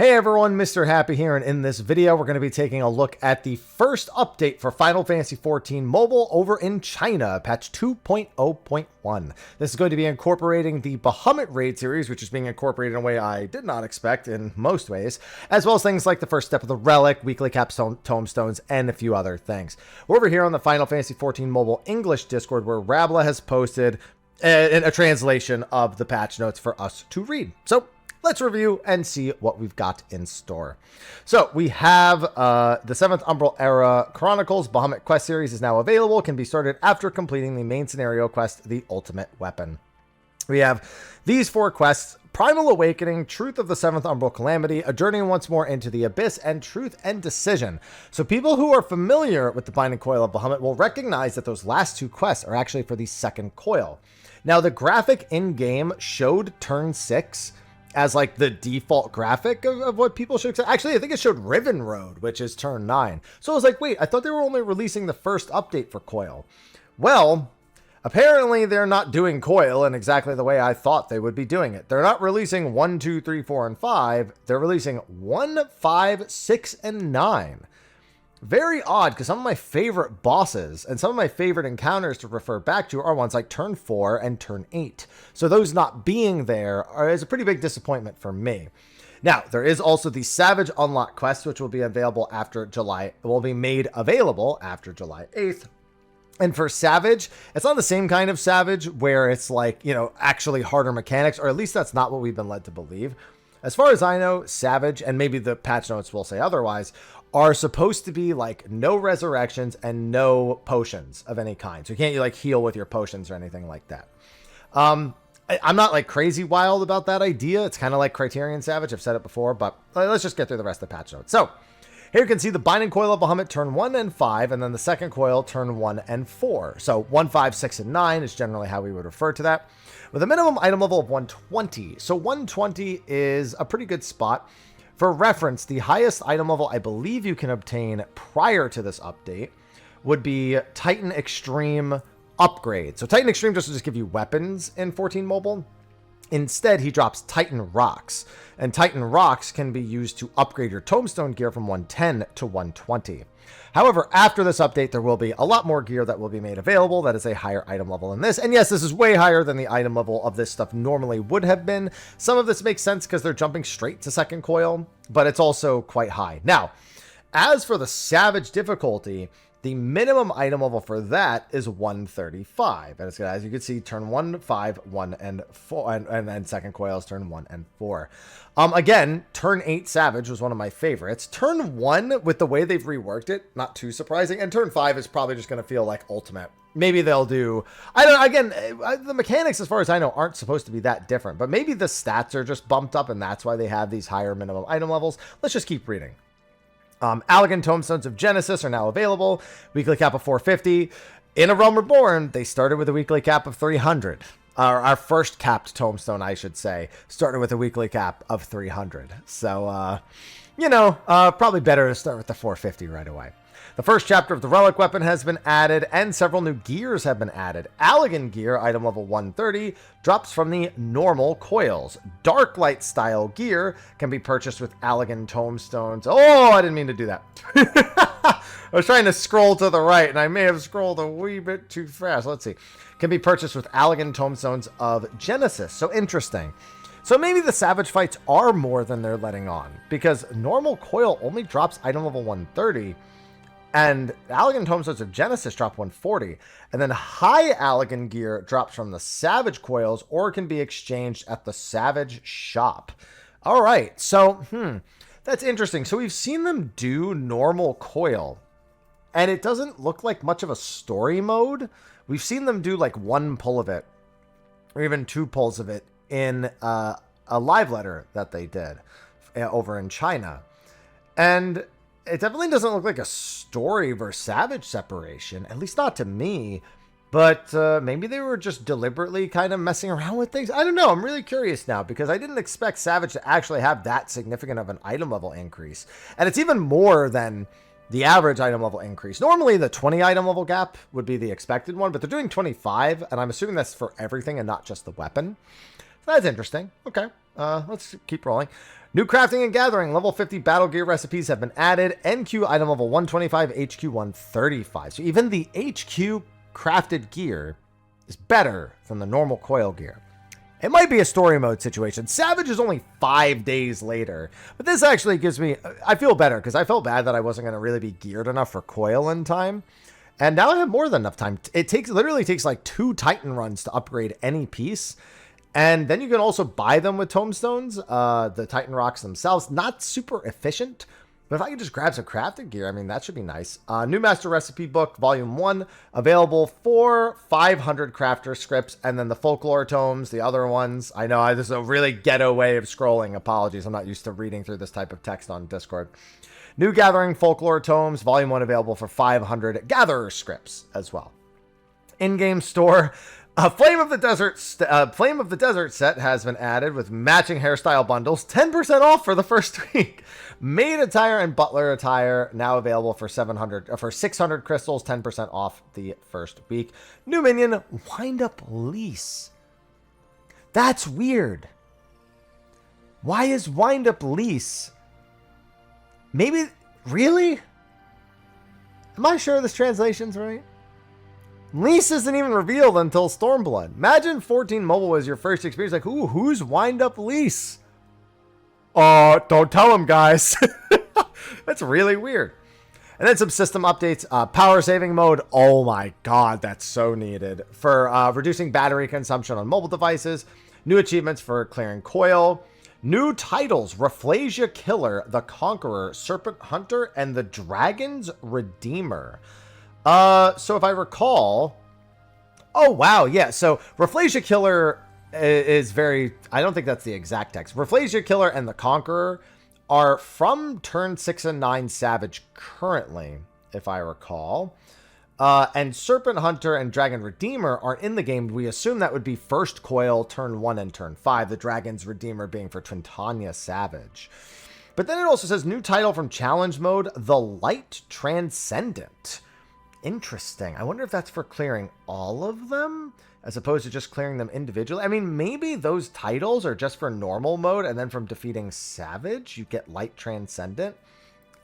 Hey everyone, Mr. Happy here, and in this video we're going to be taking a look at the first update for Final Fantasy XIV Mobile over in China, patch 2.0.1. This is going to be incorporating the Bahamut raid series, which is being incorporated in a way I did not expect in most ways, as well as things like the first step of the Relic, weekly capstone tomestones, and a few other things. We're over here on the Final Fantasy XIV Mobile English Discord, where Rabla has posted a translation of the patch notes for us to read. So let's review and see what we've got in store. So we have the 7th Umbral Era Chronicles Bahamut quest series is now available. Can be started after completing the main scenario quest, The Ultimate Weapon. We have these 4 quests: Primal Awakening, Truth of the 7th Umbral Calamity, A Journey Once More into the Abyss, and Truth and Decision. So people who are familiar with the Binding Coil of Bahamut will recognize that those last 2 quests are actually for the second coil. Now, the graphic in-game showed turn 6 as like the default graphic of what people should expect. Actually, I think it showed Riven Road, which is turn 9. So I was like, wait, I thought they were only releasing the first update for Coil. Well, apparently they're not doing Coil in exactly the way I thought they would be doing it. They're not releasing 1, 2, 3, 4, and 5. They're releasing 1, 5, 6, and 9. Very odd, because some of my favorite bosses and some of my favorite encounters to refer back to are ones like turn 4 and turn 8. So those not being there is a pretty big disappointment for me. Now, there is also the Savage Unlock quest, which will be available after July. It will be made available after July 8th. And for Savage, it's not the same kind of Savage where it's like, you know, actually harder mechanics, or at least that's not what we've been led to believe. As far as I know, Savage, and maybe the patch notes will say otherwise, are supposed to be like no resurrections and no potions of any kind. So you can't like heal with your potions or anything like that. I'm not like crazy wild about that idea. It's kind of like Criterion Savage. I've said it before, but let's just get through the rest of the patch notes. So here you can see the Binding Coil of Bahamut turn 1 and 5, and then the second coil turn 1 and 4. So 1, 5, 6, and 9 is generally how we would refer to that, with a minimum item level of 120. So 120 is a pretty good spot. For reference, the highest item level I believe you can obtain prior to this update would be Titan Extreme Upgrade. So Titan Extreme just give you weapons in 14 Mobile. Instead, he drops Titan Rocks, and Titan Rocks can be used to upgrade your Tombstone gear from 110 to 120. However, after this update, there will be a lot more gear that will be made available that is a higher item level than this. And yes, this is way higher than the item level of this stuff normally would have been. Some of this makes sense because they're jumping straight to second coil, but it's also quite high. Now, as for the Savage difficulty, the minimum item level for that is 135. And it's gonna, as you can see, turn 1, 5, 1, and 4, and then second coils turn 1 and 4. Again, turn 8 Savage was one of my favorites. Turn 1, with the way they've reworked it, not too surprising. And turn 5 is probably just gonna feel like Ultimate. Maybe they'll do, I don't know, again, the mechanics, as far as I know, aren't supposed to be that different, but maybe the stats are just bumped up and that's why they have these higher minimum item levels. Let's just keep reading. Allegan Tomestones of Genesis are now available. Weekly cap of 450. In A Realm Reborn, they started with a weekly cap of 300. Our first capped tombstone, I should say, started with a weekly cap of 300. So, you know, probably better to start with the 450 right away. The first chapter of the Relic weapon has been added, and several new gears have been added. Allegan gear, item level 130, drops from the normal coils. Darklight style gear can be purchased with Allegan tomestones. Oh, I didn't mean to do that. I was trying to scroll to the right, and I may have scrolled a wee bit too fast. Let's see. Can be purchased with Allegan tomestones of Genesis. So interesting. So maybe the Savage fights are more than they're letting on, because normal coil only drops item level 130, and Allegan Tomestones of Genesis drop 140. And then high Allegan gear drops from the Savage coils or can be exchanged at the Savage shop. All right, so, that's interesting. So we've seen them do normal coil, and it doesn't look like much of a story mode. We've seen them do like 1 pull of it, or even 2 pulls of it in a live letter that they did over in China. And it definitely doesn't look like a story versus Savage separation, at least not to me. But maybe they were just deliberately kind of messing around with things. I don't know. I'm really curious now because I didn't expect Savage to actually have that significant of an item level increase. And it's even more than the average item level increase. Normally, the 20 item level gap would be the expected one, but they're doing 25, and I'm assuming that's for everything and not just the weapon. So that's interesting. Okay, let's keep rolling. New crafting and gathering. Level 50 battle gear recipes have been added. NQ item level 125, HQ 135. So even the HQ crafted gear is better than the normal coil gear. It might be a story mode situation. Savage is only 5 days later. But this actually gives me... I feel better because I felt bad that I wasn't going to really be geared enough for Coil in time. And now I have more than enough time. It literally takes like 2 Titan runs to upgrade any piece. And then you can also buy them with tomestones. The Titan rocks themselves. Not super efficient. But if I could just grab some crafted gear, I mean, that should be nice. New Master Recipe Book, Volume 1, available for 500 crafter scripts. And then the Folklore Tomes, the other ones. I know this is a really ghetto way of scrolling. Apologies, I'm not used to reading through this type of text on Discord. New Gathering Folklore Tomes, Volume 1, available for 500 Gatherer scripts as well. In-game store... Flame of the Desert set has been added with matching hairstyle bundles, 10% off for the first week. Maid attire and butler attire now available for 600 crystals, 10% off the first week. New minion, Wind Up Lease. That's weird. Why is Wind Up Lease? Maybe, really? Am I sure this translation's right? Lease isn't even revealed until Stormblood. Imagine 14 mobile was your first experience. Like, ooh, who's Wind Up Lease? Don't tell him, guys. That's really weird. And then some system updates. Power saving mode. Oh my god, that's so needed. For reducing battery consumption on mobile devices. New achievements for clearing Coil. New titles. Rafflesia Killer, the Conqueror, Serpent Hunter, and the Dragon's Redeemer. So if I recall... Oh, wow, yeah. So Rafflesia Killer is very... I don't think that's the exact text. Rafflesia Killer and the Conqueror are from turn 6 and 9 Savage currently, if I recall. And Serpent Hunter and Dragon Redeemer are in the game. We assume that would be first Coil, turn 1 and turn 5. The Dragon's Redeemer being for Twintania Savage. But then it also says new title from Challenge Mode, The Light Transcendent. Interesting. I wonder if that's for clearing all of them as opposed to just clearing them individually. I mean, maybe those titles are just for normal mode and then from defeating Savage, you get Light Transcendent.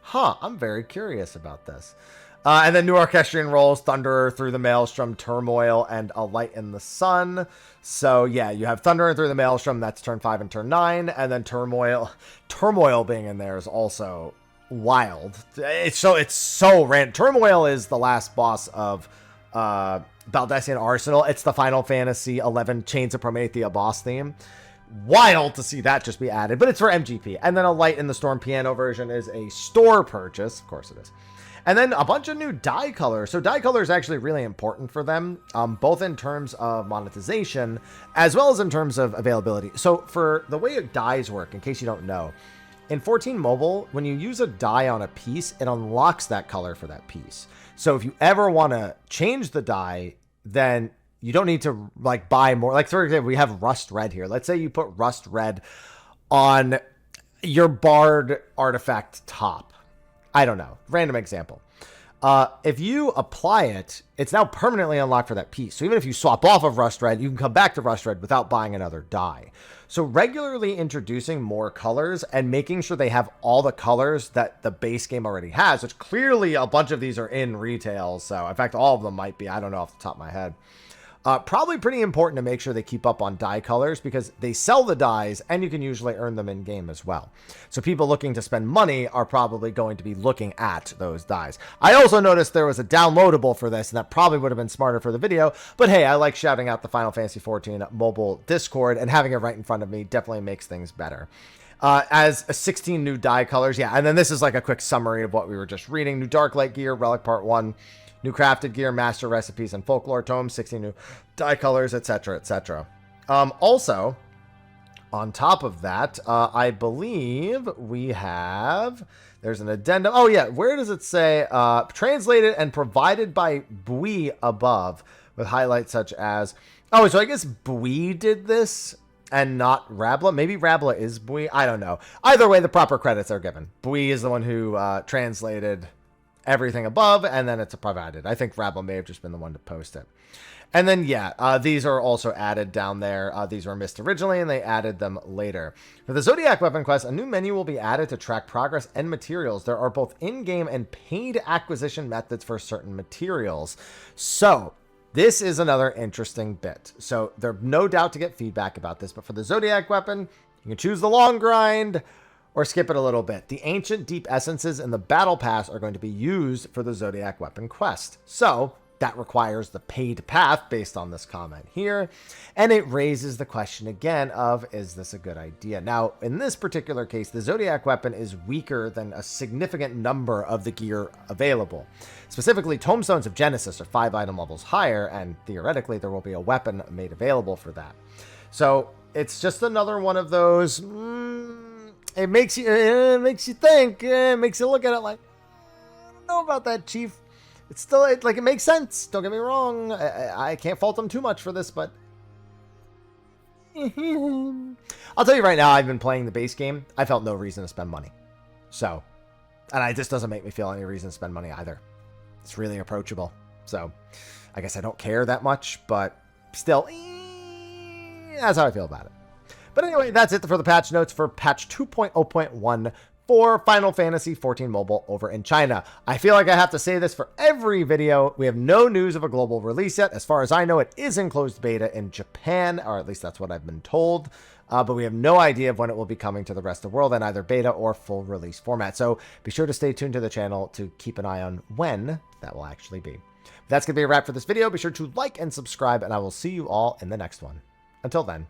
Huh, I'm very curious about this. And then new Orchestrion roles, Thunderer, Through the Maelstrom, Turmoil, and A Light in the Sun. So yeah, you have Thunderer Through the Maelstrom, that's turn 5 and turn 9, and then Turmoil. Turmoil being in there is also... wild. It's so random. Turmoil is the last boss of Baldesion Arsenal. It's the Final Fantasy 11 Chains of Promethea boss theme. Wild to see that just be added, but it's for MGP. And then A Light in the Storm piano version is a store purchase. Of course it is. And then a bunch of new dye colors. So dye color is actually really important for them, both in terms of monetization as well as in terms of availability. So for the way dyes work, in case you don't know, in 14 mobile, when you use a dye on a piece, it unlocks that color for that piece. So if you ever want to change the dye, then you don't need to like buy more. Like for example, we have Rust Red here. Let's say you put Rust Red on your Bard artifact top. I don't know. Random example. If you apply it, it's now permanently unlocked for that piece. So even if you swap off of Rust Red, you can come back to Rust Red without buying another dye. So regularly introducing more colors and making sure they have all the colors that the base game already has, which clearly a bunch of these are in retail. So in fact, all of them might be. I don't know off the top of my head. Probably pretty important to make sure they keep up on dye colors because they sell the dyes and you can usually earn them in game as well. So people looking to spend money are probably going to be looking at those dyes. I also noticed there was a downloadable for this and that probably would have been smarter for the video, but hey, I like shouting out the Final Fantasy XIV mobile Discord and having it right in front of me definitely makes things better. As 16 new dye colors. Yeah. And then this is like a quick summary of what we were just reading. New Darklight gear, Relic Part 1, new crafted gear, master recipes, and folklore tomes, 16 new dye colors, etc., etc. Also, on top of that, I believe we have... There's an addendum. Oh, yeah. Where does it say? Translated and provided by Bui above, with highlights such as... Oh, so I guess Bui did this and not Rabla. Maybe Rabla is Bui. I don't know. Either way, the proper credits are given. Bui is the one who translated... everything above, and then it's provided. I think Rabble may have just been the one to post it. And then, yeah, these are also added down there. These were missed originally, and they added them later. For the Zodiac Weapon Quest, a new menu will be added to track progress and materials. There are both in-game and paid acquisition methods for certain materials. So, this is another interesting bit. So, there's no doubt to get feedback about this, but for the Zodiac Weapon, you can choose the long grind or skip it a little bit. The Ancient Deep Essences in the Battle Pass are going to be used for the Zodiac Weapon Quest. So, that requires the paid path based on this comment here. And it raises the question again of, is this a good idea? Now, in this particular case, the Zodiac weapon is weaker than a significant number of the gear available. Specifically, Tomestones of Genesis are 5 item levels higher, and theoretically there will be a weapon made available for that. So it's just another one of those, it makes you think, it makes you look at it like, I don't know about that, Chief. It's still, like, it makes sense. Don't get me wrong. I can't fault them too much for this, but I'll tell you right now, I've been playing the base game. I felt no reason to spend money. So, and this doesn't make me feel any reason to spend money either. It's really approachable. So, I guess I don't care that much, but still, that's how I feel about it. But anyway, that's it for the patch notes for patch 2.0.1 for Final Fantasy XIV Mobile over in China. I feel like I have to say this for every video. We have no news of a global release yet. As far as I know, it is in closed beta in Japan, or at least that's what I've been told. But we have no idea of when it will be coming to the rest of the world in either beta or full release format. So be sure to stay tuned to the channel to keep an eye on when that will actually be. That's going to be a wrap for this video. Be sure to like and subscribe, and I will see you all in the next one. Until then.